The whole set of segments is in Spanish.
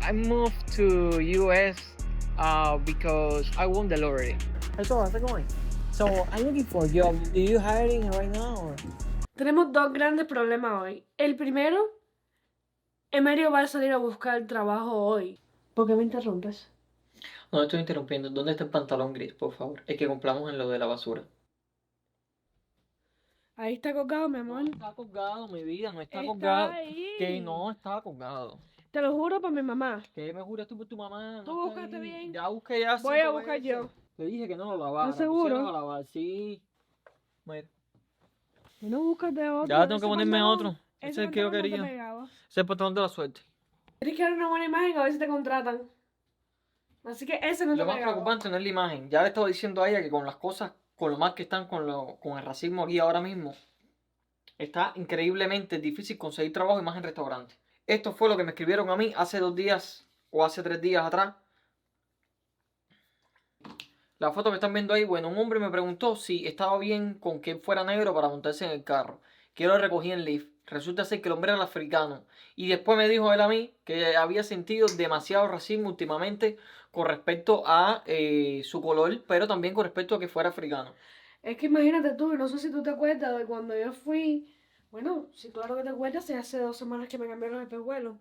I moved to US because I won the lottery. So how's it going? So I'm looking for a job. Do you hiring right now? Or? Tenemos dos grandes problemas hoy. El primero, Emerio va a salir a buscar trabajo hoy. ¿Por qué me interrumpes? No estoy interrumpiendo. ¿Dónde está el pantalón gris, por favor? El que compramos en lo de la basura. Ahí está colgado, mi amor. No está colgado, mi vida, no está Está colgado. ahí. Que no está colgado. Te lo juro por mi mamá. ¿Qué me juras tú por tu mamá? ¿Tú No está buscaste ahí. bien? Ya busqué ya. Voy a 5 buscar veces. yo. Te dije que no lo lavara. ¿Estás seguro? Pusieron a lavar, sí. Mira. No buscas de otro. Ya tengo que Ese ponerme pantalón- otro. Ese es el que yo pantalón no te quería. pegaba. Ese es el pantalón de la suerte. Tienes que dar una buena imagen a ver si te contratan. Así que ese no te Lo más pegaba. preocupante no es la imagen. Ya le estaba diciendo a ella que con las cosas, con lo mal que están con el racismo aquí ahora mismo, está increíblemente difícil conseguir trabajo y más en restaurantes. Esto fue lo que me escribieron a mí hace 2 días o hace 3 días atrás. La foto que están viendo ahí, bueno, un hombre me preguntó si estaba bien con que él fuera negro para montarse en el carro. Que yo lo recogí en Lyft. Resulta ser que el hombre era el africano. Y después me dijo él a mí que había sentido demasiado racismo últimamente con respecto a su color, pero también con respecto a que fuera africano. Es que imagínate tú, no sé si tú te acuerdas de cuando yo fui. Bueno, si claro que te acuerdas, hace 2 semanas que me cambiaron el espejuelos.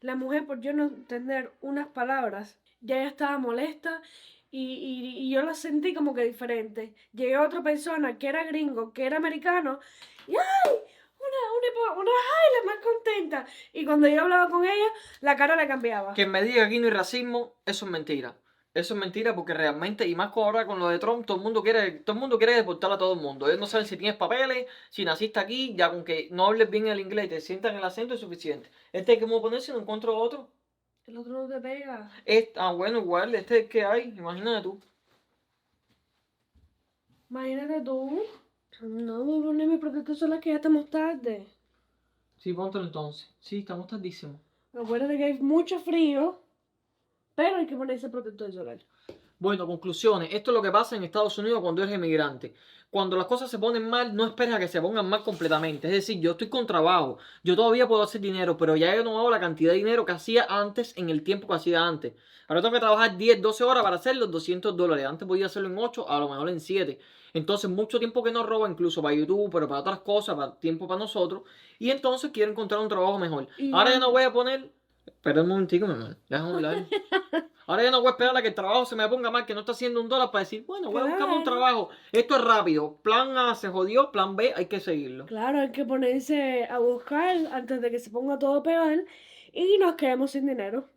La mujer, por yo no entender unas palabras, ya estaba molesta y yo la sentí como que diferente. Llegué a otra persona que era gringo, que era americano, y ¡ay! ¡Ay! La más contenta. Y cuando yo hablaba con ella, la cara le cambiaba. Quien me diga que aquí no hay racismo, eso es mentira. Eso es mentira porque realmente, y más con ahora con lo de Trump, todo el mundo quiere deportar a todo el mundo. Ellos no saben si tienes papeles, si naciste aquí, ya con que no hables bien el inglés y te sientan el acento es suficiente. Este hay que ponerse, no encuentro otro. El otro no te pega. Bueno, igual, este es el que hay, imagínate tú. Imagínate tú. No voy a ponerme protector solar que ya estamos tarde. Sí, póntelo entonces. Sí, estamos tardísimos. Acuérdate que hay mucho frío, pero hay que ponerse protector solar. Bueno, conclusiones. Esto es lo que pasa en Estados Unidos cuando eres emigrante. Cuando las cosas se ponen mal, no esperes a que se pongan mal completamente. Es decir, yo estoy con trabajo, yo todavía puedo hacer dinero, pero ya he no hago la cantidad de dinero que hacía antes en el tiempo que hacía antes. Ahora tengo que trabajar 10, 12 horas para hacer los $200. Antes podía hacerlo en 8, a lo mejor en 7. Entonces, mucho tiempo que nos roba, incluso para YouTube, pero para otras cosas, para tiempo para nosotros. Y entonces quiero encontrar un trabajo mejor. Y Ahora ya no voy a poner... Espera un momentico, mi amor. Déjame hablar. Ahora ya no voy a esperar a que el trabajo se me ponga mal, que no está haciendo $1 para decir, bueno, voy a buscarme un Claro. trabajo. Esto es rápido. Plan A se jodió, plan B hay que seguirlo. Claro, hay que ponerse a buscar antes de que se ponga todo peor y nos quedemos sin dinero.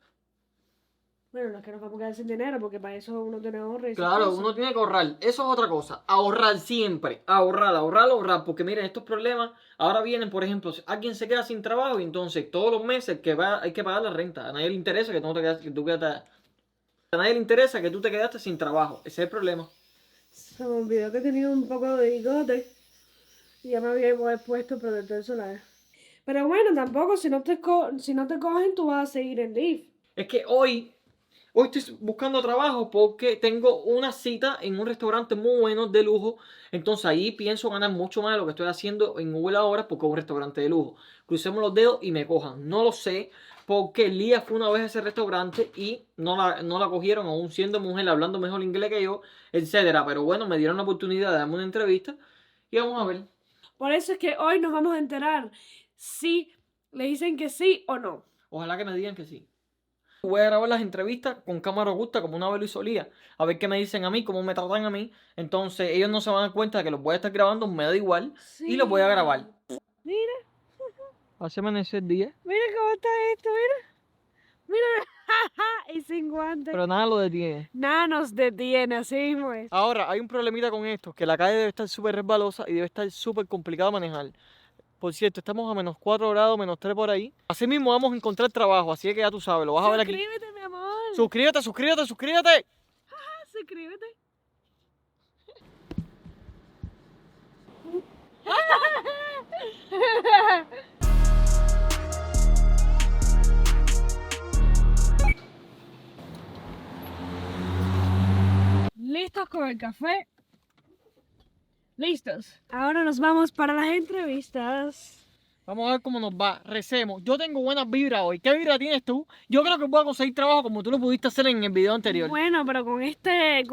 Bueno, no es que nos vamos a quedar sin dinero porque para eso uno tiene ahorro y esas Claro, cosas. uno tiene que ahorrar. Eso es otra cosa. Ahorrar siempre. Ahorrar. Porque miren, estos problemas ahora vienen, por ejemplo, si alguien se queda sin trabajo y entonces todos los meses hay que pagar la renta. A nadie le interesa que tú no te quedas, a nadie le interesa que tú te quedaste sin trabajo. Ese es el problema. Se me olvidó que tenía un poco de bigote y ya me había puesto protector solar. Pero bueno, tampoco, si no te cogen, tú vas a seguir en Lyft. Es que hoy estoy buscando trabajo porque tengo una cita en un restaurante muy bueno de lujo. Entonces ahí pienso ganar mucho más de lo que estoy haciendo en Google ahora porque es un restaurante de lujo. Crucemos los dedos y me cojan. No lo sé porque Lía fue una vez a ese restaurante y no la cogieron aún siendo mujer, hablando mejor inglés que yo, etcétera. Pero bueno, me dieron la oportunidad de darme una entrevista y vamos a ver. Por eso es que hoy nos vamos a enterar si le dicen que sí o no. Ojalá que me digan que sí. Voy a grabar las entrevistas con cámara oculta como una vez lo hizo Lía. A ver qué me dicen a mí, cómo me tratan a mí. Entonces ellos no se van a dar cuenta de que los voy a estar grabando, me da igual. Sí. Y los voy a grabar. Mira, Hace amanecer el día. mira cómo está esto, mira. Mira, y sin guantes. Pero nada lo detiene. Nada nos detiene, así mismo es. Ahora, hay un problemita con esto, que la calle debe estar súper resbalosa y debe estar súper complicado manejar. Por cierto, estamos a -4 grados, -3 por ahí. Así mismo vamos a encontrar trabajo, así que ya tú sabes, lo vas a ver aquí. Suscríbete, mi amor. Suscríbete. Suscríbete. ¿Listos con el café? Listos. Ahora nos vamos para las entrevistas. Vamos a ver cómo nos va. Recemos. Yo tengo buenas vibras hoy. ¿Qué vibra tienes tú? Yo creo que voy a conseguir trabajo como tú lo pudiste hacer en el video anterior. Bueno, pero con este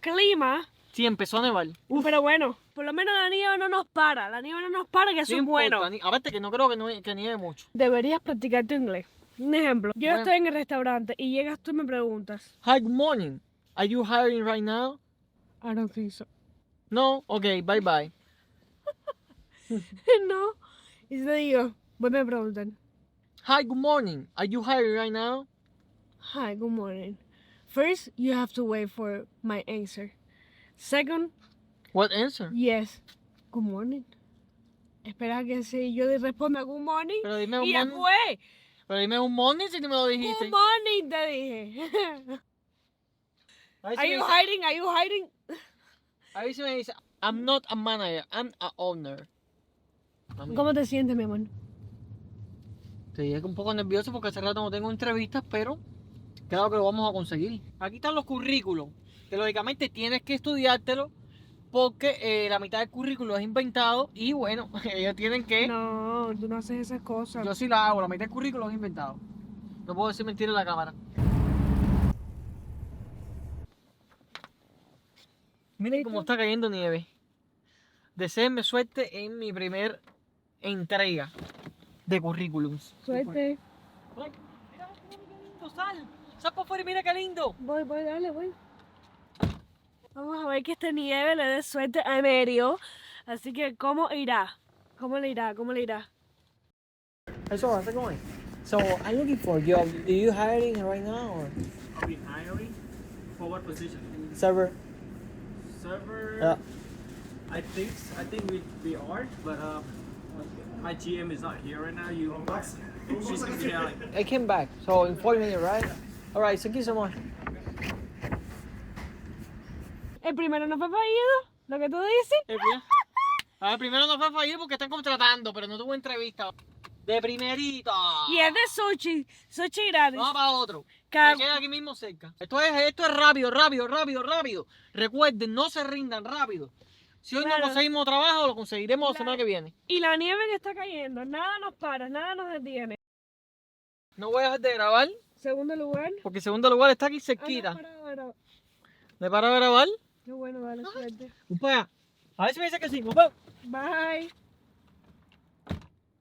clima. Sí, empezó a nevar. Pero bueno, por lo menos la nieve no nos para. La nieve no nos para, que eso No es bueno. importa, aparte que no creo que nieve mucho. Deberías practicar tu inglés. Un ejemplo. Yo Bueno. estoy en el restaurante y llegas tú y me preguntas. Hi, good morning. Are you hiring right now? I don't think so. No? Okay, bye bye. No. Y te digo, vuelve a preguntar. Hi, good morning. Are you hiring right now? Hi, good morning. First, you have to wait for my answer. Second, What answer? yes, good morning. Espera que si yo le responda good morning Pero dime un y ya morning. fue. Pero dime un morning si tú me lo dijiste. Good morning, te dije. A ver si Are me you dice- hiding? Are you hiding? a ver si me dice, I'm not a manager, I'm a owner. Mami, ¿Cómo te sientes, mi amor? estoy un poco nervioso porque hace rato no tengo entrevistas, pero claro que lo vamos a conseguir. Aquí están los currículos, que lógicamente tienes que estudiártelo porque la mitad del currículo es inventado y bueno, ellos tienen que... No, tú no haces esas cosas. Yo sí la hago, la mitad del currículo es inventado. No puedo decir mentira en la cámara. Miren cómo está cayendo nieve. Deseenme suerte en mi primer entrega de currículums. Suerte. Ay, mira qué lindo, sal. Sal por fuera y mira qué lindo. Voy, dale, voy. Vamos a ver que esta nieve le dé suerte a Emerio. Así que, ¿cómo irá? ¿Cómo le irá? ¿Cómo le irá? So how's it going? So I'm looking for a job. Are you hiring right now or Are we hiring? For what position? server? Server. I think we are, but my GM is not here right now. She's gonna be out. I came back, so in 40 minutes, right? All right, thank you so much. El primero no fue fallido, lo que tú dices. A ver, primero no fue fallido porque están contratando, pero no tuvo entrevista. De primerito. Y es de sushi, sushi gratis. Vamos para otro. Ca- Me queda aquí mismo cerca. Esto es rápido, rápido, rápido, rápido. Recuerden, no se rindan rápido. Si hoy Claro. no conseguimos trabajo, lo conseguiremos la Claro. semana que viene. Y la nieve que está cayendo, nada nos para, nada nos detiene. No voy a dejar de grabar Segundo lugar. porque el segundo lugar está aquí Ah, no, cerquita. para. ¿Me paro de grabar? Qué bueno, dale suerte. Un para allá. A ver si me dice que sí. Un para. Bye.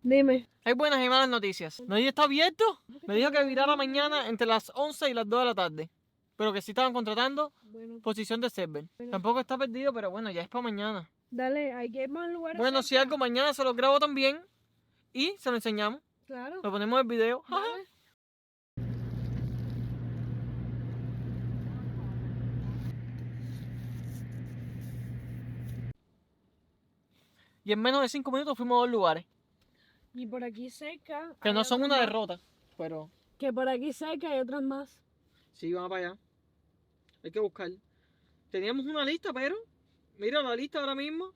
Dime. Hay buenas y malas noticias. ¿Nadie está abierto? Me dijo que virara mañana entre las 11 y las 2 de la tarde. Pero que sí estaban contratando Bueno, posición de server. Tampoco está perdido, pero bueno, ya es para mañana. dale, hay que ir más lugares. Bueno, si cerca. algo mañana se lo grabo también y se lo enseñamos. Claro. Lo ponemos en el video. Dale. Y en menos de 5 minutos fuimos a 2 lugares. Y por aquí cerca. Que hay no son otras una más. derrota. Pero Que por aquí cerca hay otras más. sí, vamos para allá. Hay que buscar. Teníamos una lista, pero mira la lista ahora mismo.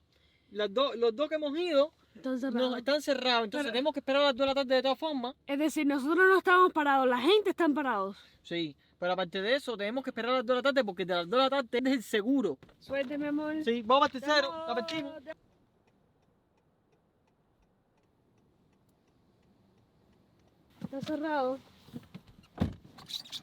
Los dos que hemos ido Entonces, no, están cerrados. Entonces Pero- tenemos que esperar a las 2 de la tarde de todas formas. es decir, nosotros no estamos parados, la gente está parados. Sí, pero aparte de eso, tenemos que esperar a las 2 de la tarde porque de las 2 de la tarde es el seguro. Suerte, mi amor. Sí, vamos para el tercero. Vamos. La partimos. Está cerrado.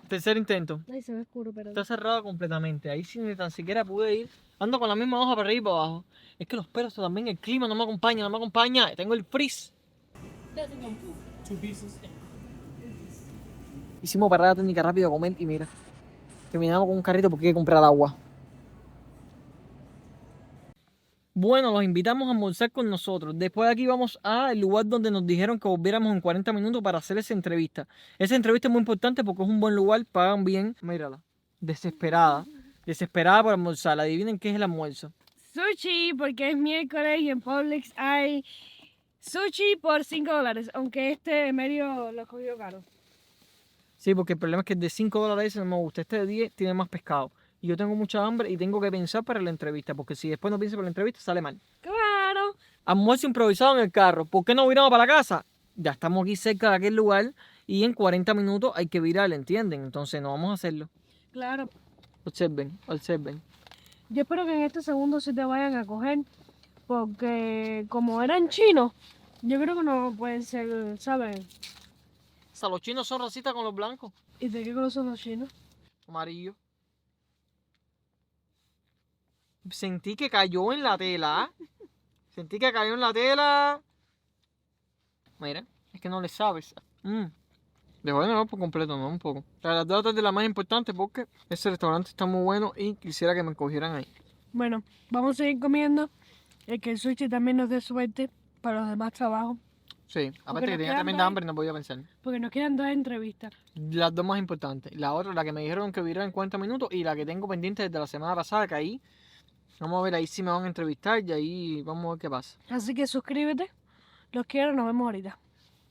Tercer intento. Ay, se ve oscuro, pero. Está cerrado completamente. Ahí sí ni tan siquiera pude ir. Ando con la misma hoja para arriba y para abajo. Es que los perros también, el clima no me acompaña, no me acompaña. Tengo el freeze. Hicimos parada técnica rápido a comer y mira. Terminamos con un carrito porque hay que comprar agua. Bueno, los invitamos a almorzar con nosotros. Después de aquí vamos al lugar donde nos dijeron que volviéramos en 40 minutos para hacer esa entrevista. Esa entrevista es muy importante porque es un buen lugar, pagan bien. Mírala, desesperada. Desesperada por almorzar. Adivinen qué es el almuerzo. Sushi, porque es miércoles y en Publix hay sushi por $5. Aunque este medio lo cogió caro. Sí, porque el problema es que el de $5 ese no me gusta. Este de 10 tiene más pescado. Y yo tengo mucha hambre y tengo que pensar para la entrevista. Porque si después no pienso para la entrevista, sale mal. Claro. Almuerzo improvisado en el carro. ¿Por qué no viramos para la casa? Ya estamos aquí cerca de aquel lugar y en 40 minutos hay que virar, ¿entienden? Entonces no vamos a hacerlo. Claro. Observen, observen. Yo espero que en este segundo sí te vayan a coger. Porque como eran chinos, Yo creo que no pueden ser, ¿sabes? O sea, los chinos son racistas con los blancos. ¿Y de qué color son los chinos? Amarillo. Sentí que cayó en la tela. Sentí que cayó en la tela. Mira, es que no le sabes. Dejó de nuevo por completo, no un poco. La data es la más importante porque ese restaurante está muy bueno y quisiera que me cogieran ahí. Bueno, vamos a seguir comiendo. El que el sushi también nos dé suerte para los demás trabajos. Sí, aparte nos que tenía quedan tremenda dos- hambre y no podía pensar. Porque nos quedan 2 entrevistas. Las dos más importantes. La otra, la que me dijeron que viera en 40 minutos y la que tengo pendiente desde la semana pasada, que ahí, vamos a ver, ahí sí me van a entrevistar y ahí vamos a ver qué pasa. Así que suscríbete. Los quiero, nos vemos ahorita.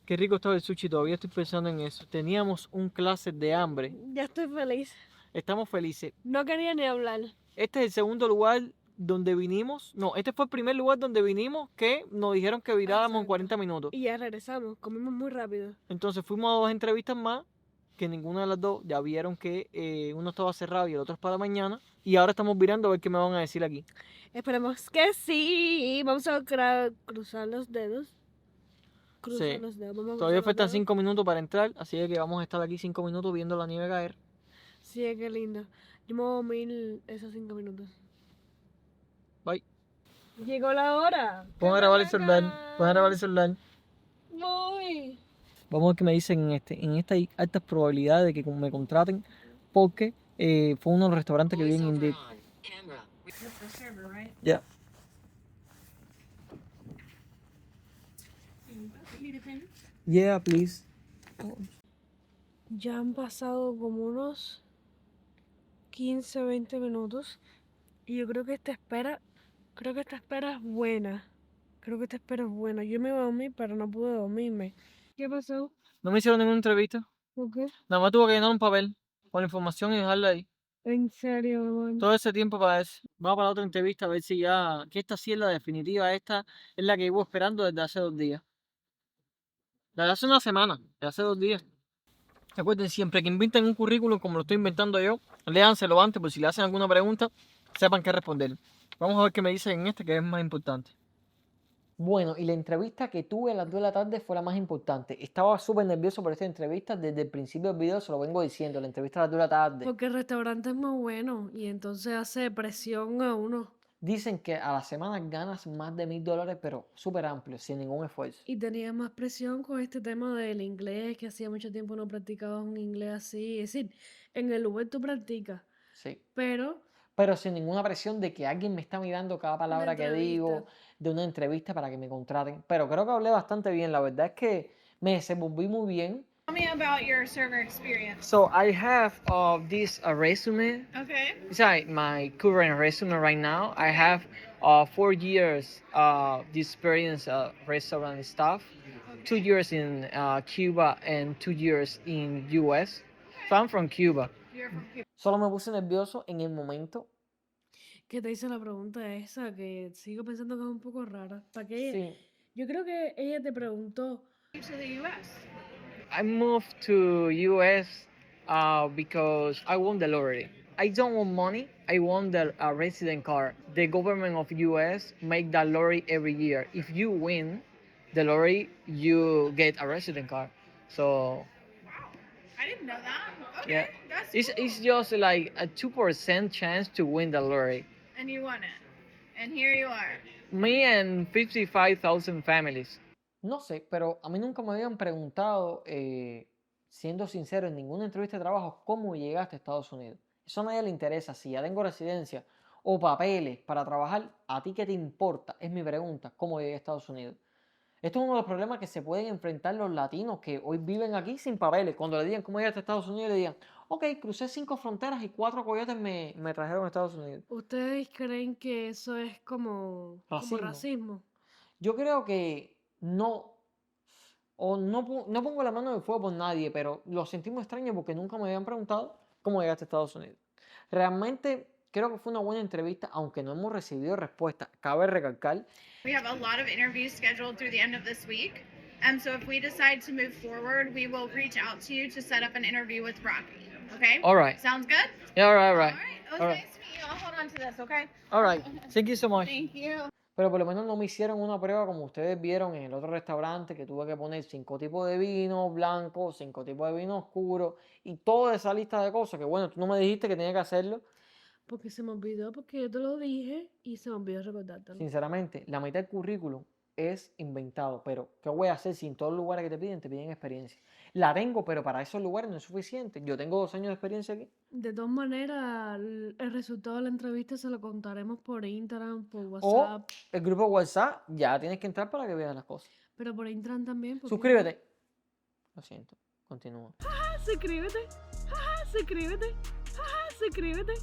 Qué rico estaba el sushi, todavía estoy pensando en eso. Teníamos un clase de hambre. Ya estoy feliz. Estamos felices. No quería ni hablar. Este es el segundo lugar donde vinimos. No, este fue el primer lugar donde vinimos que nos dijeron que viráramos en Exacto. 40 minutos. Y ya regresamos. Comimos muy rápido. Entonces fuimos a dos entrevistas más, que ninguna de las dos ya vieron que uno estaba cerrado y el otro es para mañana. Y ahora estamos virando a ver qué me van a decir aquí. Esperemos que sí. Vamos a cruzar los dedos. Cruzar Sí. los dedos. Vamos a Todavía cruzar los faltan dedos. 5 minutos para entrar, así que vamos a estar aquí 5 minutos viendo la nieve caer. Sí, qué lindo. Yo me voy a dormir esos 5 minutos. Bye. Llegó la hora. Vamos a grabar el celular. Vamos a grabar el celular. Voy. Vamos a ver qué me dicen en este. En esta hay altas probabilidades de que me contraten porque fue uno de los restaurantes que vi en Indeed. Ya. Yeah, please. Ya han pasado como unos 15, 20 minutos. Y yo creo que esta espera es buena. Creo que esta espera es buena. Yo me iba a dormir, pero no pude dormirme. ¿Qué pasó? No me hicieron ninguna entrevista. ¿Por qué? Nada más tuve que llenar un papel con la información y dejarla ahí. En serio, amor. Todo ese tiempo para eso. Vamos para la otra entrevista a ver si ya. Que esta sí es la definitiva. Esta es la que llevo esperando desde hace 2 días. La de hace una semana. De hace 2 días. Recuerden siempre que inventen un currículum como lo estoy inventando yo. Léanselo antes por si le hacen alguna pregunta. Sepan qué responder. Vamos a ver qué me dicen en este que es más importante. Bueno, y la entrevista que tuve a las 2 de la tarde fue la más importante. Estaba súper nervioso por esta entrevista. Desde el principio del video se lo vengo diciendo. La entrevista a las 2 de la tarde. Porque el restaurante es muy bueno y entonces hace presión a uno. Dicen que a la semana ganas más de $1,000, pero súper amplio, sin ningún esfuerzo. Y tenía más presión con este tema del inglés, que hacía mucho tiempo no practicaba un inglés así. Es decir, en el Uber tú practicas, Sí. pero Pero sin ninguna presión de que alguien me está mirando cada palabra que digo, entrevista. de una entrevista para que me contraten. Pero creo que hablé bastante bien. La verdad es que me desenvolví muy bien. Tell me about your server experience. So I have this resume. Okay. It's like my current resume right now. I have 4 years this experience restaurant staff, 2 years in Cuba and 2 years in US. So I'm from Cuba. You're from Cuba. Solo me puse nervioso en el momento. ¿qué te hice la pregunta esa? Que sigo pensando que es un poco rara. ¿Para qué? Sí. Yo creo que ella te preguntó. To the US. I moved to US because I won the lottery. I don't want money. I want the resident card. The government of US make that lottery every year. If you win the lottery, you get a resident card. So I didn't know that. Okay. yeah, That's it's cool. it's just like a 2% chance to win the lottery. And you won it. And here you are. Me and 55,000 families. No sé, pero a mí nunca me habían preguntado, siendo sincero, en ninguna entrevista de trabajo, cómo llegaste a Estados Unidos. Eso a nadie le interesa. Si ya tengo residencia o papeles para trabajar, ¿a ti qué te importa? Es mi pregunta, ¿cómo llegué a Estados Unidos? Esto es uno de los problemas que se pueden enfrentar los latinos que hoy viven aquí sin papeles. Cuando le digan cómo llegaste a Estados Unidos, le digan, ok, crucé 5 fronteras y 4 coyotes me trajeron a Estados Unidos. ¿Ustedes creen que eso es como racismo? Yo creo que no, o no pongo la mano en el fuego por nadie, pero lo sentimos extraño porque nunca me habían preguntado cómo llegaste a Estados Unidos. Realmente creo que fue una buena entrevista, aunque no hemos recibido respuesta. Cabe recalcar. We have a lot of interviews scheduled through the end of this week. So if we decide to move forward, we will reach out to you to set up an interview with Rocky. Okay? All right. Sounds good? Yeah, all right, all All right. right. It was All right. nice to meet you. I'll hold on to this, okay? All right, thank you so much. Thank you. Pero por lo menos no me hicieron una prueba como ustedes vieron en el otro restaurante, que tuve que poner 5 tipos de vino blanco, 5 tipos de vino oscuro y toda esa lista de cosas que bueno, tú no me dijiste que tenía que hacerlo. Porque se me olvidó, porque yo te lo dije y se me olvidó recordártelo. Sinceramente, la mitad del currículum es inventado, pero ¿qué voy a hacer si en todos los lugares que te piden experiencia? La tengo, pero para esos lugares no es suficiente. Yo tengo 2 años de experiencia aquí. De todas maneras, el resultado de la entrevista se lo contaremos por Instagram, por O WhatsApp. el grupo WhatsApp, ya tienes que entrar para que veas las cosas. Pero por Instagram también. porque- Suscríbete. Lo siento, continúa. Suscríbete. Suscríbete. Suscríbete.